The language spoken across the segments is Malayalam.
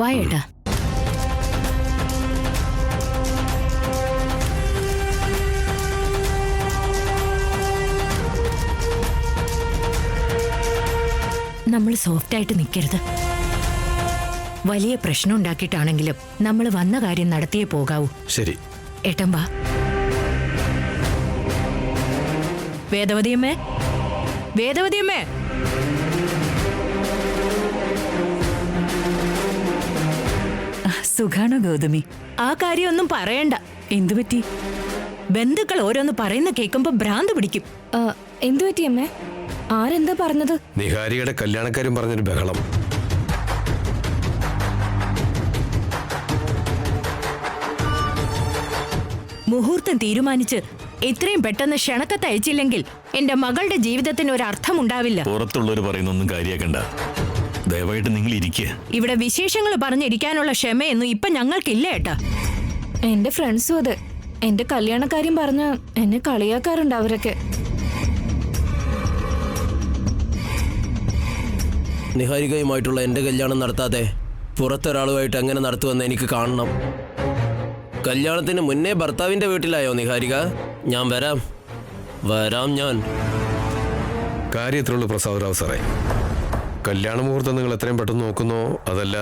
വായേട്ടാ. നമ്മൾ സോഫ്റ്റായിട്ട് നിൽക്കരുത്. വലിയ പ്രശ്നം ഉണ്ടാക്കിയിട്ടാണെങ്കിലും നമ്മൾ വന്ന കാര്യം നടത്തിയേ പോകാവൂ. ശരി ഏട്ടൻ വാ. വേദവതിയമ്മേ, വേദവതിയമ്മേ. സുഖാണോ ഗൗതമി? ആ കാര്യമൊന്നും പറയണ്ട. എന്തു പറ്റി? ബന്ധുക്കൾ ഓരോന്ന് പറയുന്ന കേൾക്കുമ്പോ ഭ്രാന്ത് പിടിക്കും. എന്തു പറ്റി അമ്മേ? ആരെന്താ പറഞ്ഞത്? നിഹാരിയുടെ കല്യാണക്കാരും പറഞ്ഞൊരു ബഹളം. മുഹൂർത്തം തീരുമാനിച്ച് എത്രയും പെട്ടെന്ന് ക്ഷണക്കത്ത് അയച്ചില്ലെങ്കിൽ എന്റെ മകളുടെ ജീവിതത്തിന് ഒരു അർത്ഥമുണ്ടാവില്ല. പുറത്തുള്ളവർ പറയുന്നൊന്നും കാര്യാക്കണ്ട. ദയവായിട്ട് നിങ്ങൾ ഇരിക്കുക. ഇവിടെ വിശേഷങ്ങൾ പറഞ്ഞിരിക്കാനുള്ള ക്ഷമയൊന്നും ഇപ്പൊ ഞങ്ങൾക്കില്ല ഏട്ടാ. എന്റെ ഫ്രണ്ട്സും അതെ. എന്റെ കല്യാണക്കാര്യം പറഞ്ഞ് എന്നെ കളിയാക്കാറുണ്ട് അവരൊക്കെ. നിഹാരികയുമായിട്ടുള്ള എന്റെ കല്യാണം നടത്താതെ പുറത്തൊരാളുമായിട്ട് എങ്ങനെ നടത്തുമെന്ന് എനിക്ക് കാണണം. കല്യാണത്തിന് മുന്നേ ഭർത്താവിന്റെ വീട്ടിലായോ നിഹാരിക? ഞാൻ വരാം ഞാൻ. കാര്യത്തിലുള്ള പ്രസാദറാവ് സാറേ, കല്യാണ മുഹൂർത്തം നിങ്ങൾ എത്രയും പെട്ടെന്ന് നോക്കുന്നോ അതല്ല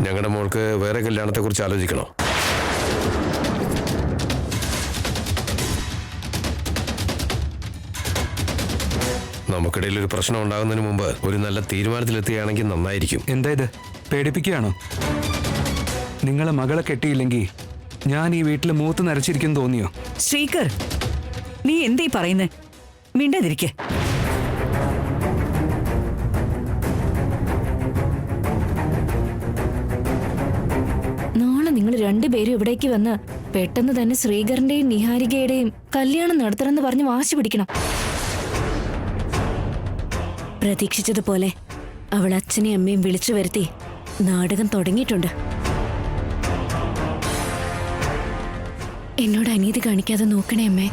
ഞങ്ങളുടെ മോൾക്ക് വേറെ കല്യാണത്തെക്കുറിച്ച് ആലോചിക്കണോ? നമുക്കിടയിൽ ഒരു പ്രശ്നം ഉണ്ടാകുന്നതിന് മുമ്പ് ഒരു നല്ല തീരുമാനത്തിലെത്തുകയാണെങ്കിൽ നന്നായിരിക്കും. എന്താ ഇത്, പേടിപ്പിക്കുകയാണോ? നിങ്ങളെ മകളെ കെട്ടിയില്ലെങ്കിൽ ഞാൻ ഈ വീട്ടിൽ മൂത്ത് നരച്ചിരിക്കും തോന്നിയോ? ശ്രീകർ, നീ എന്തീ പറയുന്നേ? മിണ്ടാതിരിക്കെ. നാളെ നിങ്ങൾ രണ്ടുപേരും ഇവിടേക്ക് വന്ന് പെട്ടെന്ന് തന്നെ ശ്രീകറിന്റെയും നിഹാരികയുടെയും കല്യാണം നടത്തണമെന്ന് പറഞ്ഞ് വാശി പിടിക്കണം. പ്രതീക്ഷിച്ചതുപോലെ അവൾ അച്ഛനെയും അമ്മയും വിളിച്ചു വരുത്തി നാടകം തുടങ്ങിയിട്ടുണ്ട്. എന്നോട് അനീതി കാണിക്കാതെ നോക്കണേ അമ്മേ.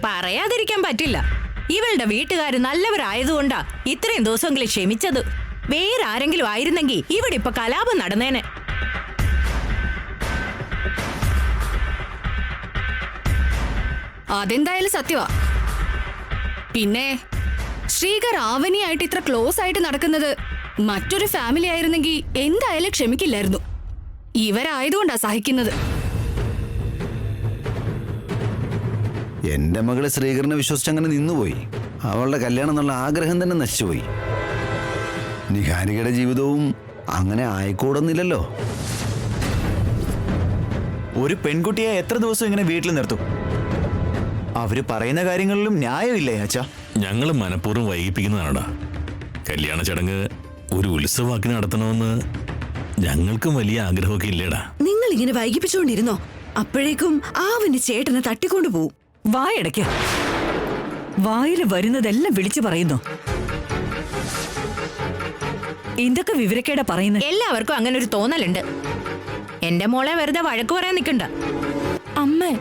പറയാതിരിക്കാൻ പറ്റില്ല. ഇവളുടെ വീട്ടുകാര് നല്ലവരായതുകൊണ്ടാ ഇത്രയും ദിവസമെങ്കിലും ക്ഷമിച്ചത്. വേറെ ആരെങ്കിലും ആയിരുന്നെങ്കിൽ ഇവിടെ ഇപ്പൊ കലാപം നടന്നേനെ. അതെന്തായാലും സത്യവാ. പിന്നെ ശ്രീകർ ആവനിയായിട്ട് ഇത്ര ക്ലോസ് ആയിട്ട് നടക്കുന്നത് മറ്റൊരു ഫാമിലി ആയിരുന്നെങ്കിൽ എന്തായാലും ക്ഷമിക്കില്ലായിരുന്നു. ഇവരായതുകൊണ്ടാ സഹിക്കുന്നത്. എന്റെ മകള് ശ്രീകരനെ വിശ്വസിച്ചങ്ങനെ നിന്നുപോയി. അവളുടെ കല്യാണം എന്നുള്ള ആഗ്രഹം തന്നെ നശിച്ചുപോയി. നിഹാരികയുടെ ജീവിതവും അങ്ങനെ ആയിക്കൂടുന്നില്ലല്ലോ. ഒരു പെൺകുട്ടിയെ എത്ര ദിവസം ഇങ്ങനെ വീട്ടിൽ നിർത്തും? അവര് പറയുന്ന കാര്യങ്ങളിലും ന്യായമില്ലേ അച്ഛാ? ഞങ്ങൾ മനഃപൂർവ്വം വൈകിപ്പിക്കുന്നതാണടാ. കല്യാണ ചടങ്ങ് ഒരു ഉത്സവമാക്കി നടത്തണമെന്ന് ഞങ്ങൾക്കും വലിയ ആഗ്രഹമൊക്കെ ഇല്ലേടാ. നിങ്ങൾ ഇങ്ങനെ വൈകിപ്പിച്ചുകൊണ്ടിരുന്നോ? അപ്പോഴേക്കും ആവന് ചേട്ടനെ തട്ടിക്കൊണ്ടു പോവും. വായടയ്ക്ക. വായിൽ വരുന്നതെല്ലാം വിളിച്ചു പറയുന്നു. എന്തൊക്കെ വിവരക്കേടാ പറയുന്നത്? എല്ലാവർക്കും അങ്ങനെ ഒരു തോന്നലുണ്ട്. എന്റെ മോളെ വെറുതെ വഴക്ക് പറയാൻ നിൽക്കണ്ട. അമ്മേ,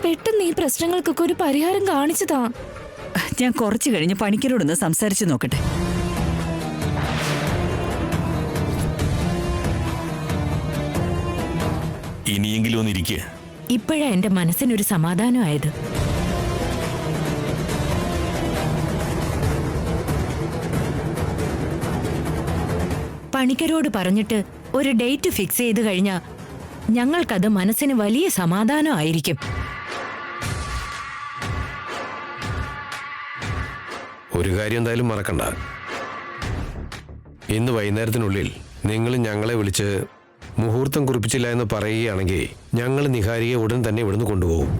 പെട്ടെന്ന് ഈ പ്രശ്നങ്ങൾക്കൊക്കെ ഒരു പരിഹാരം കാണിച്ചതാ. ഞാൻ കുറച്ചു കഴിഞ്ഞ് പണിക്കരോടൊന്ന് സംസാരിച്ചു നോക്കട്ടെ. ഇനിയെങ്കിലും ഒന്നിരിക്കുക. ഇപ്പോഴാ എന്റെ മനസ്സിനൊരു സമാധാനമായത്. പണിക്കരോട് പറഞ്ഞിട്ട് ഒരു ഡേറ്റ് ഫിക്സ് ചെയ്ത് കഴിഞ്ഞാൽ ഞങ്ങൾക്കത് മനസ്സിന് വലിയ സമാധാനമായിരിക്കും. ഒരു കാര്യം എന്തായാലും മറക്കണ്ട. ഇന്ന് വൈകുന്നേരത്തിനുള്ളിൽ നിങ്ങൾ ഞങ്ങളെ വിളിച്ച് മുഹൂർത്തം കുറിപ്പിച്ചില്ല എന്ന് പറയുകയാണെങ്കിൽ ഞങ്ങൾ നിഹാരിയെ ഉടൻ തന്നെ ഇവിടുന്ന് കൊണ്ടുപോകും.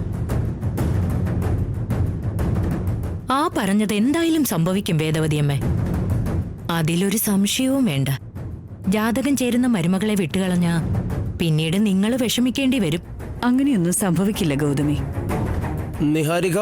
ആ പറഞ്ഞത് എന്തായാലും സംഭവിക്കും വേദവതിയമ്മേ. അതിലൊരു സംശയവും വേണ്ട. ജാതകം ചേരുന്ന മരുമകളെ വിട്ടുകളഞ്ഞ പിന്നീട് നിങ്ങൾ വിഷമിക്കേണ്ടി വരും. അങ്ങനെയൊന്നും സംഭവിക്കില്ല ഗൗതമി. നിഹാരിക,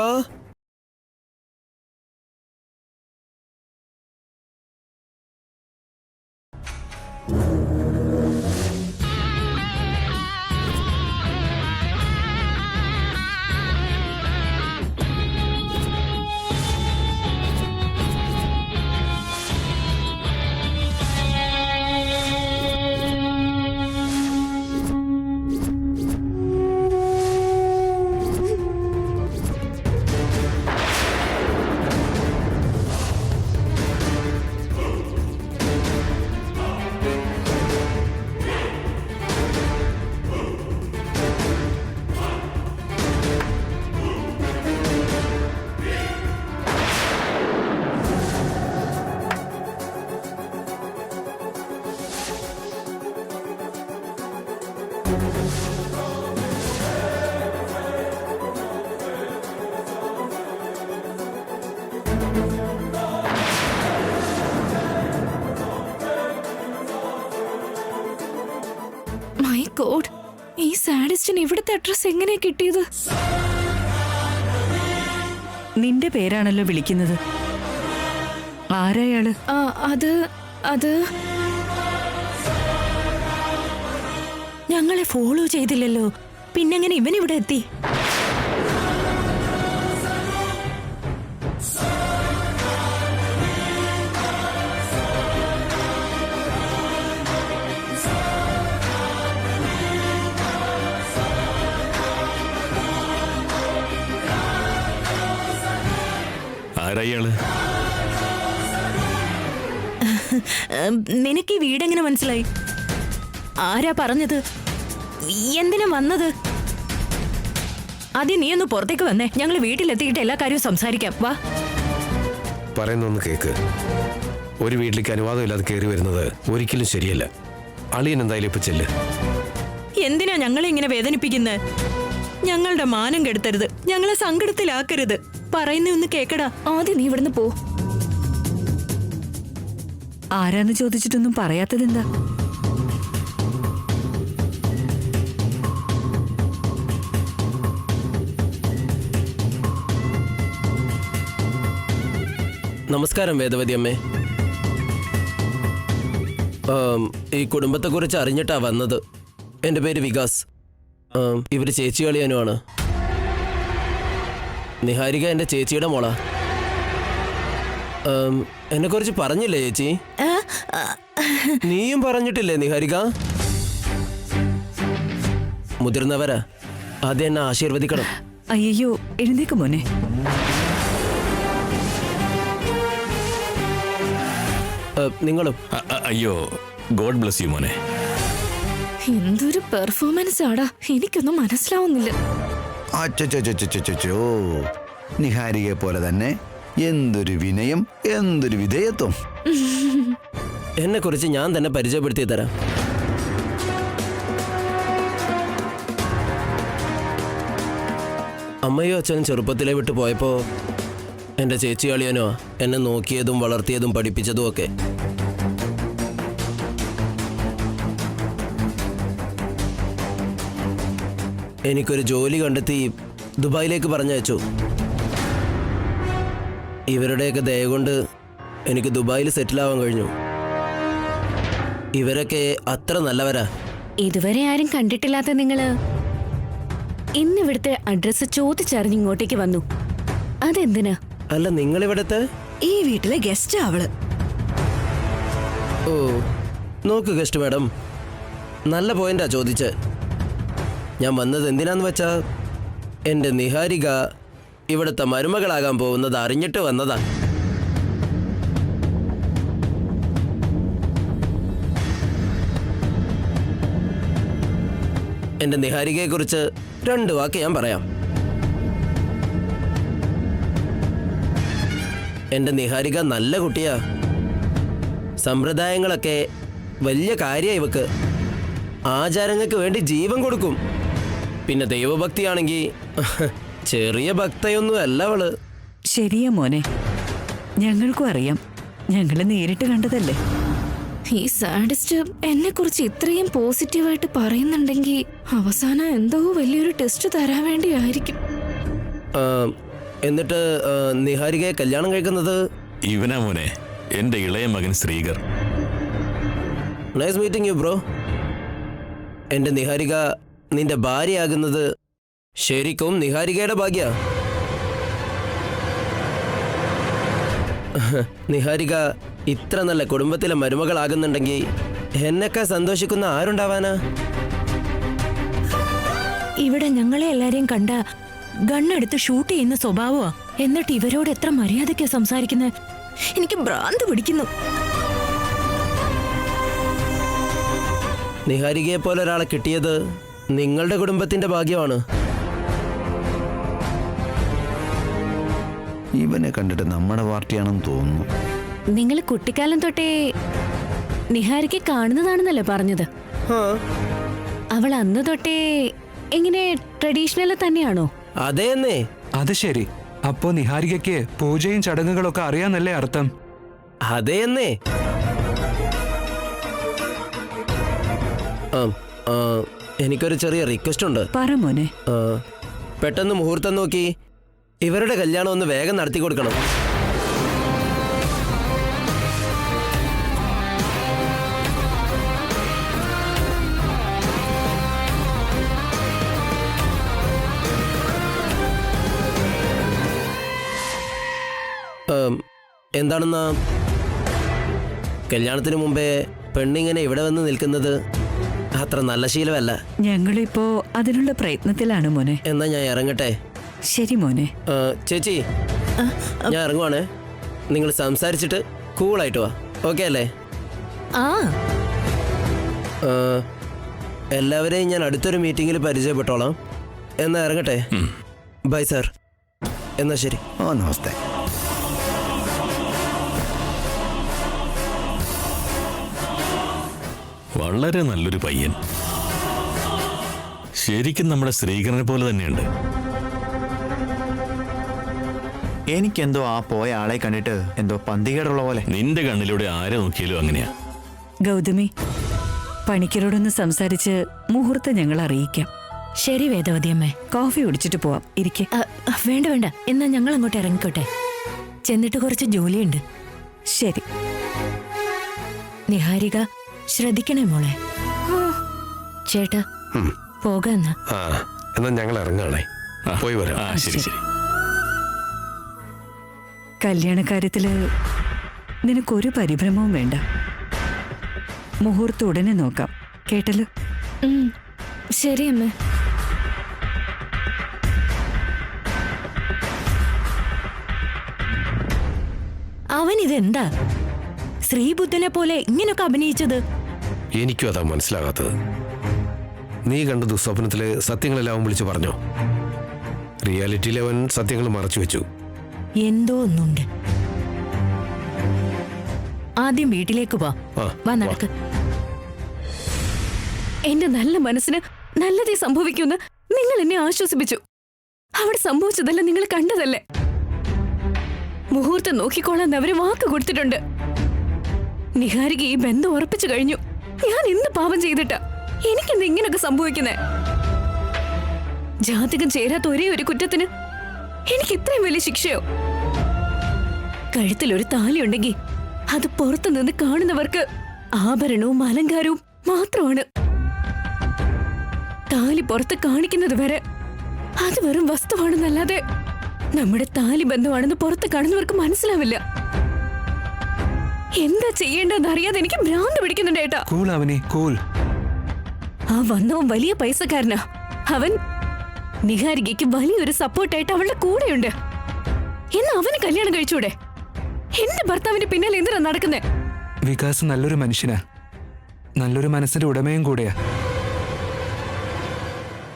മൈ ഗോഡ്, ഈ സാഡിസ്റ്റിന് ഇവിടുത്തെ അഡ്രസ് എങ്ങനെയാ കിട്ടിയത്? നിന്റെ പേരാണല്ലോ വിളിക്കുന്നത്. ആരായാള്? അത് ഞങ്ങളെ ഫോളോ ചെയ്തില്ലല്ലോ, പിന്നെങ്ങനെ ഇവൻ ഇവിടെ എത്തി? ആരായാള്? നിനക്ക് ഈ വീടെങ്ങനെ മനസ്സിലായി? ആരാ പറഞ്ഞത്? എന്തിനാ വന്നത്? ആദ്യം നീ ഒന്ന് പുറത്തേക്ക് വന്നേ. ഞങ്ങൾ വീട്ടിലെത്തിയിട്ട് എല്ലാ കാര്യവും സംസാരിക്കാം. വാ. പറയുന്നൊന്ന് കേക്ക്. ഒരു വീട്ടിലേക്ക് അനുവാദമില്ലാതെ കയറി വരുന്നത് ഒരിക്കലും ശരിയല്ല. അളിയൻ എന്തായാലും ഇപ്പൊ ചെല്ല്. എന്തിനാ ഞങ്ങളെ ഇങ്ങനെ വേദനിപ്പിക്കുന്നത്? ഞങ്ങളുടെ മാനം കെടുത്തരുത്, ഞങ്ങളെ സങ്കടത്തിലാക്കരുത്. പറയുന്ന ഒന്ന് കേക്കടാ. ആദ്യം നീ ഇവിടുന്ന് പോ. ആരാന്ന് ചോദിച്ചിട്ടൊന്നും പറയാത്തതെന്താ? നമസ്കാരം വേദവതി അമ്മേ. ഈ കുടുംബത്തെക്കുറിച്ച് അറിഞ്ഞിട്ടാ വന്നത്. എൻ്റെ പേര് വികാസ്. ഇവര് ചേച്ചി കളിയാനുമാണ്. നിഹാരിക എൻ്റെ ചേച്ചിയുടെ മോളാ. എന്നെക്കുറിച്ച് പറഞ്ഞില്ലേ ചേച്ചി? നീയും പറഞ്ഞിട്ടില്ലേ നിഹാരിക? മുതിർന്നവരാ, ആദ്യം എന്നെ ആശീർവദിക്കണം. അയ്യോ, എഴുന്നേക്ക് മോനെ. നിങ്ങളും. അയ്യോ, ഗോഡ് ബ്ലസ് യു മോനെ. എന്തൊരു പെർഫോമൻസ് ആടാ, എനിക്കൊന്നും മനസ്സിലാവുന്നില്ല. അച്ചോ, നിഹാരികയെ പോലെ തന്നെ എന്തൊരു വിനയം, എന്തൊരു വിധേയത്വം. എന്നെ കുറിച്ച് ഞാൻ തന്നെ പരിചയപ്പെടുത്തി തരാം. അമ്മയോ അച്ഛനും ചെറുപ്പത്തിലെ വിട്ട് പോയപ്പോ എൻ്റെ ചേച്ചി അളിയനോ എന്നെ നോക്കിയതും വളർത്തിയതും പഠിപ്പിച്ചതും ഒക്കെ. എനിക്കൊരു ജോലി കണ്ടെത്തി ദുബായിലേക്ക് പറഞ്ഞയച്ചു. ഇവരുടെയൊക്കെ ദയ കൊണ്ട് എനിക്ക് ദുബായിൽ സെറ്റിലാവാൻ കഴിഞ്ഞു. ഇവരൊക്കെ അത്ര നല്ലവരാ. ഇതുവരെ ആരും കണ്ടിട്ടില്ലാത്ത നിങ്ങള് ഇന്നിവിടുത്തെ അഡ്രസ് ചോദിച്ചറിഞ്ഞ് ഇങ്ങോട്ടേക്ക് വന്നു. അതെന്തിനാ? അല്ല, നിങ്ങളിവിടത്തെ ഈ വീട്ടിലെ ഗസ്റ്റ് അവള്. ഓ, നോക്ക് ഗസ്റ്റ് മാഡം, നല്ല പോയിന്റാ ചോദിച്ച്. ഞാൻ വന്നത് എന്തിനാന്ന് വെച്ചാ എൻ്റെ നിഹാരിക ഇവിടുത്തെ മരുമകളാകാൻ പോകുന്നത് അറിഞ്ഞിട്ട് വന്നതാ. എൻ്റെ നിഹാരികയെക്കുറിച്ച് 2 വാക്ക് ഞാൻ പറയാം. എൻ്റെ നിഹാരിക നല്ല കുട്ടിയാ. സമ്പ്രദായങ്ങളൊക്കെ വലിയ കാര്യമായി ഇവക്ക്. ആചാരങ്ങൾക്ക് വേണ്ടി ജീവൻ കൊടുക്കും. പിന്നെ ദൈവഭക്തിയാണെങ്കിൽ ചെറിയ ഭക്തയൊന്നും അല്ല അവള്. ശരിയാ മോനെ, ഞങ്ങൾക്കും അറിയാം. ഞങ്ങള് നേരിട്ട് കണ്ടതല്ലേ. ഈ സാഡിസ്റ്റ് എന്നെ കുറിച്ച് ഇത്രയും പോസിറ്റീവായിട്ട് പറയുന്നുണ്ടെങ്കിൽ അവസാനം എന്തോ വലിയൊരു ടെസ്റ്റ് തരാൻ വേണ്ടി ആയിരിക്കും. എന്നിട്ട് നിഹാരികയെ കല്യാണം കഴിക്കുന്നത്? ഇവനാ മോനെ, എന്റെ ഇളയ മകൻ Sreekar. Nice meeting you bro. എന്റെ നിഹാരിക നിന്റെ ഭാര്യയാകുന്നത് ശരിക്കും നിഹാരികയുടെ ഭാഗ്യ. നിഹാരിക ഇത്ര നല്ല കുടുംബത്തിലെ മരുമകളാകുന്നുണ്ടെങ്കിൽ എന്നൊക്കെ സന്തോഷിക്കുന്ന ആരുണ്ടാവാനാ? ഇവിടെ ഞങ്ങളെ എല്ലാരെയും കണ്ട ഗണ്ണെടുത്ത് ഷൂട്ട് ചെയ്യുന്ന സ്വഭാവമാ. എന്നിട്ട് ഇവരോട് എത്ര മര്യാദയ്ക്കാ സംസാരിക്കുന്നത്. എനിക്ക് ഭ്രാന്ത് പിടിക്കുന്നു. നിഹാരികയെ പോലെ ഒരാളെ കിട്ടിയത് നിങ്ങളുടെ കുടുംബത്തിന്റെ ഭാഗ്യമാണ്. ഇവനെ കണ്ടിട്ട് നമ്മുടെ പാർട്ടിയാണെന്ന് തോന്നുന്നു. നിങ്ങൾ കുട്ടിക്കാലം തൊട്ടേ നിഹാരിക്ക് കാണുന്നതാണെന്നല്ലേ പറഞ്ഞത്? അവൾ അന്ന് തൊട്ടേ ഇങ്ങനെ ട്രഡീഷണൽ തന്നെയാണോ? അതേന്നേ. അത് ശരി. അപ്പോ നിഹാരികയ്ക്ക് പൂജയും ചടങ്ങുകളൊക്കെ അറിയാന്നല്ലേ അർത്ഥം? അതേന്നേ. എനിക്കൊരു ചെറിയ റിക്വസ്റ്റ് ഉണ്ട്. പറ മോനെ. പെട്ടെന്ന് മുഹൂർത്തം നോക്കി ഇവരുടെ കല്യാണം ഒന്ന് വേഗം നടത്തി കൊടുക്കണം. എന്താണെന്നാ, കല്യാണത്തിന് മുമ്പേ പെണ്ണിങ്ങനെ ഇവിടെ വന്ന് നിൽക്കുന്നത് അത്ര നല്ല ശീലമല്ല. ഞങ്ങളിപ്പോ അതിനുള്ള പ്രയത്നത്തിലാണ് മോനെ. എന്നാ ഞാൻ ഇറങ്ങട്ടെ. ശരി മോനെ. ചേച്ചി, ഞാൻ ഇറങ്ങുവാണേ. നിങ്ങൾ സംസാരിച്ചിട്ട് കൂളായിട്ട് വാ. ഓക്കെ അല്ലേ? എല്ലാവരെയും ഞാൻ അടുത്തൊരു മീറ്റിംഗിൽ പരിചയപ്പെട്ടോളാം. എന്നാ ഇറങ്ങട്ടെ. Bye sir. എന്നാ ശരി. നമസ്തേ. വളരെ നല്ലൊരു പയ്യൻ. ശരിക്കും നമ്മുടെ ശ്രീകരനെ പോലെ തന്നെയുണ്ട്. എനിക്കെന്തോ ആ പോയ ആളെ കണ്ടിട്ട് എന്തോ പന്തികേടുള്ള പോലെ. നിന്റെ കണ്ണിലൂടെ ആരെ നോക്കിയാലും അങ്ങനെയാ. ഗൗതമി, പണിക്കരോടൊന്ന് സംസാരിച്ച് മുഹൂർത്തം ഞങ്ങൾ അറിയിക്കാം. ശരി വേദവതിയമ്മേ. കോഫി കുടിച്ചിട്ട് പോവാം. ഇരിക്കെ. വേണ്ട വേണ്ട, എന്നാ ഞങ്ങൾ അങ്ങോട്ട് ഇറങ്ങിക്കോട്ടെ. ചെന്നിട്ട് കുറച്ച് ജോലിയുണ്ട്. ശരി. നിഹാരിക, ശ്രദ്ധിക്കണേ മോളെ. ചേട്ടാ, പോകാന്നാ. എന്നാ ഞങ്ങൾ ഇറങ്ങാണേ. പോയി വരാം. ശരി ശരി. കല്യാണക്കാര്യത്തില് നിനക്കൊരു പരിഭ്രമവും വേണ്ട. മുഹൂർത്തം ഉടനെ നോക്കാം. കേട്ടല്ലോ? ശരി അമ്മ. അവൻ ഇതെന്താ ശ്രീബുദ്ധനെ പോലെ ഇങ്ങനൊക്കെ അഭിനയിച്ചത്? എനിക്കും അതാ മനസ്സിലാകാത്തത്. നീ കണ്ട ദുസ്വപ്നത്തില് സത്യങ്ങളെല്ലാം വിളിച്ചു പറഞ്ഞോ? റിയാലിറ്റിയിൽ അവൻ സത്യങ്ങൾ മറച്ചു വെച്ചു. എന്തോ ഒന്നുണ്ട്. ആദ്യം വീട്ടിലേക്ക് വാ നടക്ക്. എന്റെ നല്ല മനസ്സിന് നല്ലതേ സംഭവിക്കുമെന്ന് നിങ്ങൾ എന്നെ ആശ്വസിപ്പിച്ചു. അവിടെ സംഭവിച്ചതല്ല നിങ്ങൾ കണ്ടതല്ലേ. മുഹൂർത്തം നോക്കിക്കോളാൻ അവര് വാക്ക് കൊടുത്തിട്ടുണ്ട്. നിഹാരിക ഈ ബന്ധം ഉറപ്പിച്ചു കഴിഞ്ഞു. ഞാൻ എന്ത് പാപം ചെയ്തിട്ടാ എനിക്കെന്താ ഇങ്ങനൊക്കെ സംഭവിക്കുന്നേ? ജാതകം ചേരാത്ത ഒരേ ഒരു കുറ്റത്തിന് എനിക്ക് ഇത്രയും വലിയ ശിക്ഷയോ? കഴുത്തിലൊരു താലിയുണ്ടെങ്കിൽ അത് പുറത്തു നിന്ന് കാണുന്നവർക്ക് ആഭരണവും അലങ്കാരവും മാത്രമാണ്. താലി പുറത്ത് കാണിക്കുന്നത് വരെ അത് വെറും വസ്തുവാണെന്നല്ലാതെ നമ്മുടെ താലി ബന്ധമാണെന്ന് പുറത്ത് കാണുന്നവർക്ക് മനസ്സിലാവില്ല. എന്താ ചെയ്യേണ്ടതെന്ന് അറിയാതെ എനിക്ക് ഭ്രാന്ത് പിടിക്കുന്നുണ്ട് ഏട്ടാ. ആ വന്നവൻ വലിയ പൈസക്കാരനാ. അവൻ നിഹാരികയ്ക്ക് വലിയൊരു സപ്പോർട്ടായിട്ട് അവളുടെ കൂടെയുണ്ട്. എന്നാ അവന് കല്യാണം കഴിച്ചൂടെ? എന്റെ ഭർത്താവിന്റെ പിന്നാലെ എന്തിനാ നടക്കുന്നേ? വികാസ് നല്ലൊരു മനുഷ്യനാ, നല്ലൊരു മനസ്സിന്റെ ഉടമയും കൂടെയാ.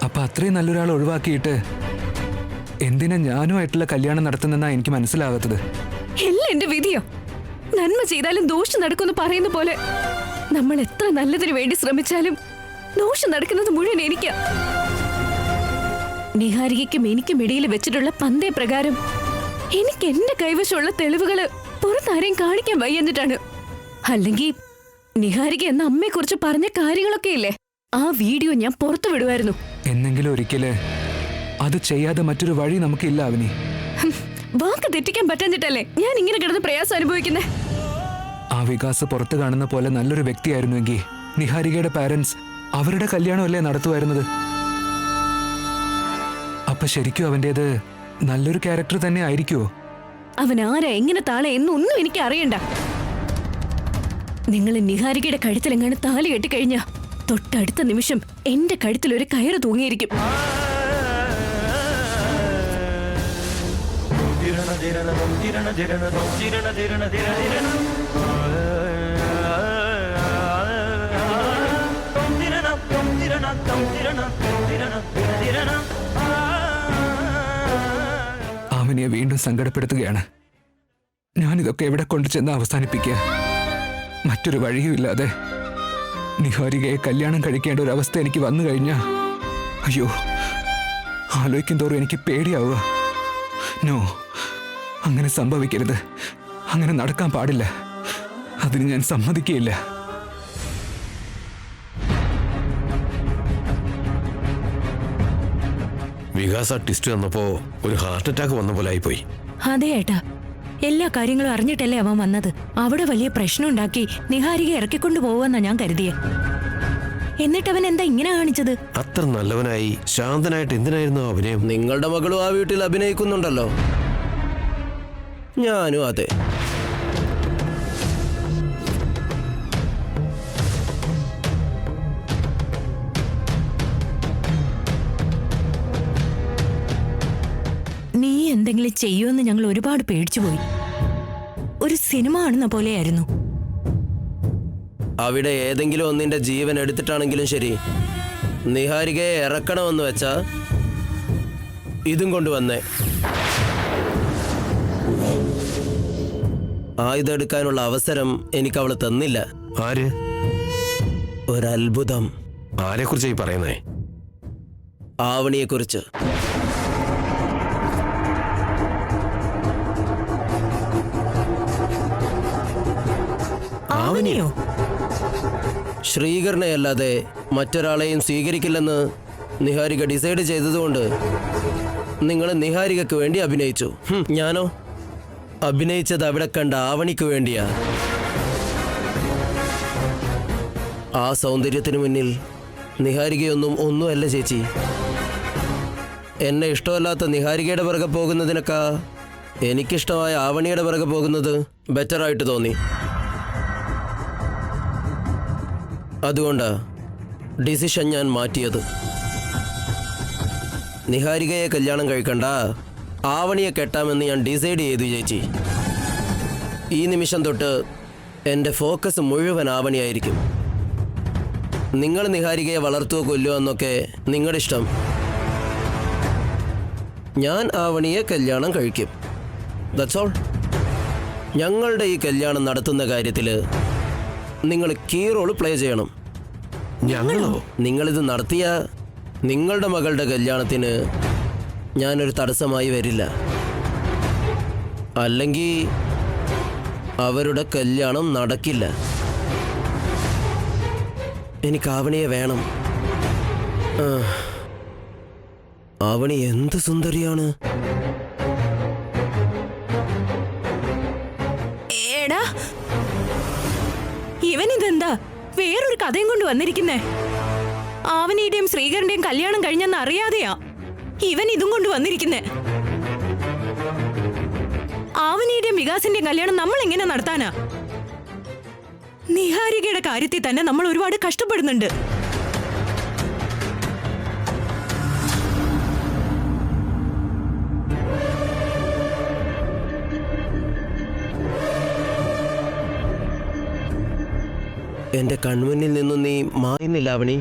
അപ്പൊ അത്രയും നല്ലൊരാൾ ഒഴിവാക്കിയിട്ട് എന്തിനാ ഞാനുമായിട്ടുള്ള കല്യാണം നടത്തുന്നെന്നാ എനിക്ക് മനസ്സിലാകാത്തത്. എല്ലാം എന്റെ വിധിയോ? നന്മ ചെയ്താലും ദോഷം നടക്കുമെന്ന് പറയുന്ന പോലെ നമ്മൾ എത്ര നല്ലതിനു വേണ്ടി ശ്രമിച്ചാലും ദോഷം നടക്കുന്നത് മുഴുവൻ എനിക്കാ. നിഹാരികയ്ക്കും എനിക്കും ഇടയിൽ വെച്ചിട്ടുള്ള പന്തയ പ്രകാരം എനിക്ക് എന്റെ കൈവശമുള്ള തെളിവുകള് പുറത്താരെയും കാണിക്കാൻ വയ്യെന്നിട്ടാണ്. അല്ലെങ്കിൽ നിഹാരിക എന്ന അമ്മയെ കുറിച്ച് പറഞ്ഞ കാര്യങ്ങളൊക്കെ ഇല്ലേ, ആ വീഡിയോ ഞാൻ പുറത്തു വിടുമായിരുന്നു. എന്നെങ്കിലും ഒരിക്കല് അത് ചെയ്യാതെ മറ്റൊരു വഴി നമുക്കില്ല അവനി. വാക്ക് തെറ്റിക്കാൻ പറ്റാഞ്ഞിട്ടല്ലേ ഞാൻ ഇങ്ങനെ കിടന്ന് പ്രയാസം അനുഭവിക്കുന്നേ. ആ വികാസ് പുറത്ത് കാണുന്ന പോലെ നല്ലൊരു വ്യക്തിയായിരുന്നുവെങ്കിൽ നിഹാരികയുടെ പാരന്റ്സ് അവരുടെ കല്യാണമല്ലേ നടത്തുമായിരുന്നത്. അപ്പൊ ശരിക്കും അവൻ്റേത് നല്ലൊരു ക്യാരക്ടർ തന്നെ ആയിരിക്കുമോ? അവൻ ആരാ, എങ്ങനെ താളെ എന്നൊന്നും എനിക്ക് അറിയണ്ട. നിങ്ങൾ നിഹാരികയുടെ കഴുത്തിലെങ്ങാണ് താലി കെട്ടിക്കഴിഞ്ഞ തൊട്ടടുത്ത നിമിഷം എന്റെ കഴുത്തിൽ ഒരു കയറ് തൂങ്ങിയിരിക്കും. അവനെ വീണ്ടും സങ്കടപ്പെടുത്തുകയാണ്. ഞാനിതൊക്കെ എവിടെ കൊണ്ടു ചെന്ന് അവസാനിപ്പിക്കുക? മറ്റൊരു വഴിയുമില്ലാതെ നിഹാരികയെ കല്യാണം കഴിക്കേണ്ട ഒരു അവസ്ഥ എനിക്ക് വന്നു കഴിഞ്ഞാ, അയ്യോ, ആലോചിക്കും തോറും എനിക്ക് പേടിയാവുക. നോ, അങ്ങനെ സംഭവിക്കരുത്. അങ്ങനെ നടക്കാൻ പാടില്ല. അതിന് ഞാൻ സമ്മതിക്കുകയില്ല. വികാസ ടിസ്റ്റ് വന്നപ്പോ ഒരു ഹാർട്ട് അറ്റാക്ക് വന്ന പോലെ ആയിപ്പോയി. അതെ ഏട്ടാ, എല്ലാ കാര്യങ്ങളും അറിഞ്ഞിട്ടല്ലേ അവൻ വന്നത്. അവിടെ വലിയ പ്രശ്നം ഉണ്ടാക്കി നിഹാരിക ഇറക്കിക്കൊണ്ടു പോവാന്നാ ഞാൻ കരുതിയെ. എന്നിട്ട് അവൻ എന്താ ഇങ്ങനെ കാണിച്ചത്? അത്ര നല്ലവനായി ശാന്തനായിട്ട് എന്തിനായിരുന്നു അഭിനയം? നിങ്ങളുടെ മകളും ആ വീട്ടിൽ അഭിനയിക്കുന്നുണ്ടല്ലോ. ഞാനും അതെ. നീ എന്തെങ്കിലും ചെയ്യുമെന്ന് ഞങ്ങൾ ഒരുപാട് പേടിച്ചുപോയി. ഒരു സിനിമ കാണുന്ന പോലെയായിരുന്നു. അവിടെ ഏതെങ്കിലും ഒന്നിന്റെ ജീവൻ എടുത്തിട്ടാണെങ്കിലും ശരി, നിഹാരികയെ ഇറക്കണമെന്ന് വെച്ചാ ഇതും കൊണ്ടുവന്നേ. ആയുധം എടുക്കാനുള്ള അവസരം എനിക്ക് അവള് തന്നില്ല. ആര്? ഒരത്ഭുതം. ആരെക്കുറിച്ചായി പറയുന്നേ? ആവണിയെക്കുറിച്ച്. ആവണിയോ? ശ്രീകരനെ അല്ലാതെ മറ്റൊരാളെയും സ്വീകരിക്കില്ലെന്ന് നിഹാരിക ഡിസൈഡ് ചെയ്തതുകൊണ്ട് നിങ്ങൾ നിഹാരികക്ക് വേണ്ടി അഭിനയിച്ചു. ഞാനോ അഭിനയിച്ചത് അവിടെ കണ്ട ആവണിക്ക് വേണ്ടിയാ. ആ സൗന്ദര്യത്തിന് മുന്നിൽ നിഹാരികയൊന്നും ഒന്നുമല്ല ചേച്ചി. എന്നെ ഇഷ്ടമല്ലാത്ത നിഹാരികയുടെ പിറകെ പോകുന്നതിനൊക്കെ എനിക്കിഷ്ടമായ ആവണിയുടെ പിറകെ പോകുന്നത് ബെറ്ററായിട്ട് തോന്നി. അതുകൊണ്ടാ ഡിസിഷൻ ഞാൻ മാറ്റിയത്. നിഹാരികയെ കല്യാണം കഴിക്കണ്ട, ആവണിയെ കെട്ടാമെന്ന് ഞാൻ ഡിസൈഡ് ചെയ്തു ചേച്ചി. ഈ നിമിഷം തൊട്ട് എൻ്റെ ഫോക്കസ് മുഴുവൻ ആവണിയായിരിക്കും. നിങ്ങൾ നിഹാരികയെ വളർത്തുകയോ കൊല്ലുകയോ എന്നൊക്കെ നിങ്ങളുടെ ഇഷ്ടം. ഞാൻ ആവണിയെ കല്യാണം കഴിക്കും. That's all. ഞങ്ങളുടെ ഈ കല്യാണം നടത്തുന്ന കാര്യത്തിൽ നിങ്ങൾ കീ റോൾ പ്ലേ ചെയ്യണം. ഞങ്ങളോ? നിങ്ങളിത് നടത്തിയ നിങ്ങളുടെ മകളുടെ കല്യാണത്തിന് ഞാനൊരു തടസ്സമായി വരില്ല. അല്ലെങ്കിൽ അവരുടെ കല്യാണം നടക്കില്ല. എനിക്ക് ആവണിയെ വേണം. ആവണി എന്ത് സുന്ദരിയാണ്. ഏടാ, ഇവനിതെന്താ വേറൊരു കഥയും കൊണ്ട് വന്നിരിക്കുന്നേ? ആവനിയുടെയും ശ്രീകരന്റെയും കല്യാണം കഴിഞ്ഞെന്ന് അറിയാതെയാ ഇവൻ ഇതും കൊണ്ട് വന്നിരിക്കുന്നേ. ആവനിയുടെയും വികാസിന്റെയും കല്യാണം നമ്മൾ എങ്ങനെ നടത്താനാ? നിഹാരികയുടെ കാര്യത്തിൽ തന്നെ നമ്മൾ ഒരുപാട് കഷ്ടപ്പെടുന്നുണ്ട്. എന്റെ കൺമുന്നിൽ നിന്നും നീ മായുന്നില്ല ആവണി.